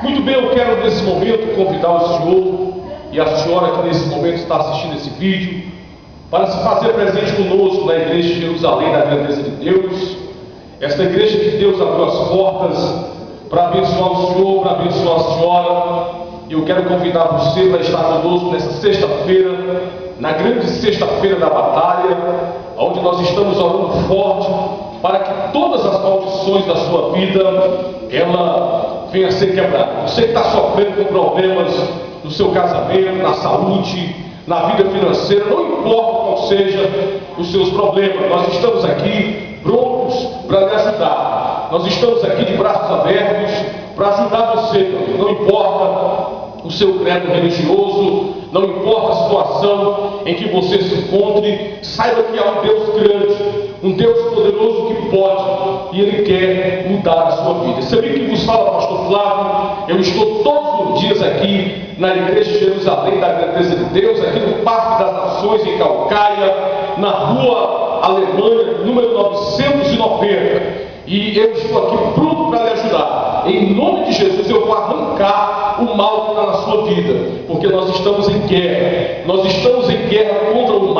Muito bem, eu quero nesse momento convidar o senhor e a senhora que nesse momento está assistindo esse vídeo para se fazer presente conosco na Igreja de Jerusalém, da Grandeza de Deus. Esta igreja que Deus abriu as portas para abençoar o senhor, para abençoar a senhora. E eu quero convidar você para estar conosco nessa sexta-feira, na grande sexta-feira da batalha, onde nós estamos orando forte para que todas as maldições da sua vida, ela venha a ser quebrada. Você que está sofrendo com problemas no seu casamento, na saúde, na vida financeira, não importa qual seja os seus problemas, nós estamos aqui prontos para lhe ajudar. Nós estamos aqui de braços abertos para ajudar você. Não importa o seu credo religioso, não importa a situação em que você se encontre, saiba que há um Deus grande, um Deus poderoso que pode e Ele quer mudar a sua vida. Sabia que vos fala, pastor Flávio? Eu estou todos os dias aqui na Igreja de Jerusalém, da Grandeza de Deus, aqui no Parque das Nações, em Calcaia, na Rua Alemanha, número 990. E eu estou aqui pronto para lhe ajudar. Em nome de Jesus, eu vou arrancar o mal que está na sua vida, porque nós estamos em guerra. Nós estamos em guerra contra o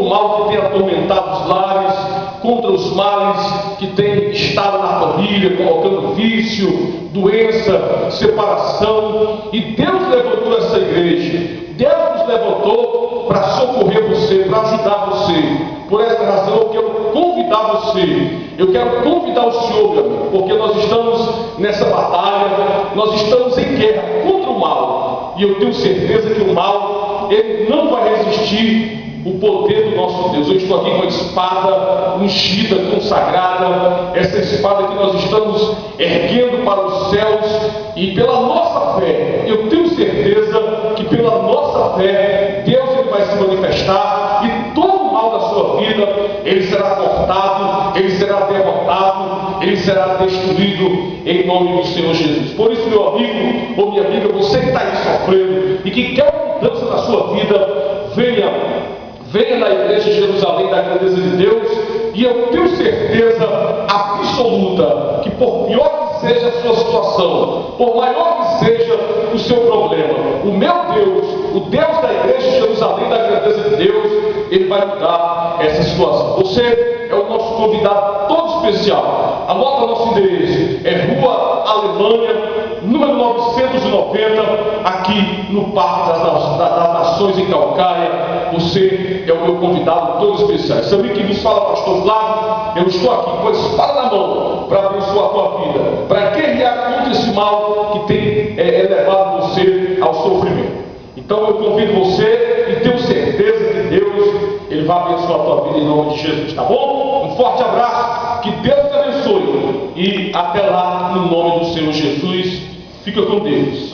mal que tem atormentado os lares, contra os males que tem estado na família, colocando vício, doença, separação. E Deus levantou essa igreja. Deus nos levantou para socorrer você, para ajudar você. Por essa razão eu quero convidar você, eu quero convidar o senhor, meu amigo, porque nós estamos nessa batalha, nós estamos em guerra contra o mal. E eu tenho certeza que o mal, ele não vai resistir o poder do nosso Deus. Eu estou aqui com a espada ungida, consagrada, essa espada que nós estamos erguendo para os céus, e pela nossa fé, eu tenho certeza que pela nossa fé, Deus ele vai se manifestar, e todo o mal da sua vida, ele será cortado, ele será derrotado, ele será destruído em nome do Senhor Jesus. Por isso, meu amigo ou minha amiga, você que está aí sofrendo e que quer mudança na sua vida, venha na Igreja de Jerusalém, da Grandeza de Deus, e eu tenho certeza absoluta que por pior que seja a sua situação, por maior que seja o seu problema, o meu Deus, o Deus da Igreja de Jerusalém, da Grandeza de Deus, ele vai mudar essa situação. Você é o nosso convidado todo especial. Anota nosso endereço, é Rua Alemanha, número 990, aqui no Parque das Nações, em Calcaia. Você é o meu convidado todo especial. Sabia que nos fala, pastor Flávio? Eu estou aqui com a espada na mão para abençoar a tua vida, para guerrear contra esse mal que tem levado você ao sofrimento. Então eu convido você e tenho certeza que Deus ele vai abençoar a tua vida em nome de Jesus, tá bom? Um forte abraço, que Deus te abençoe e até lá no nome do Senhor Jesus. Fica com Deus.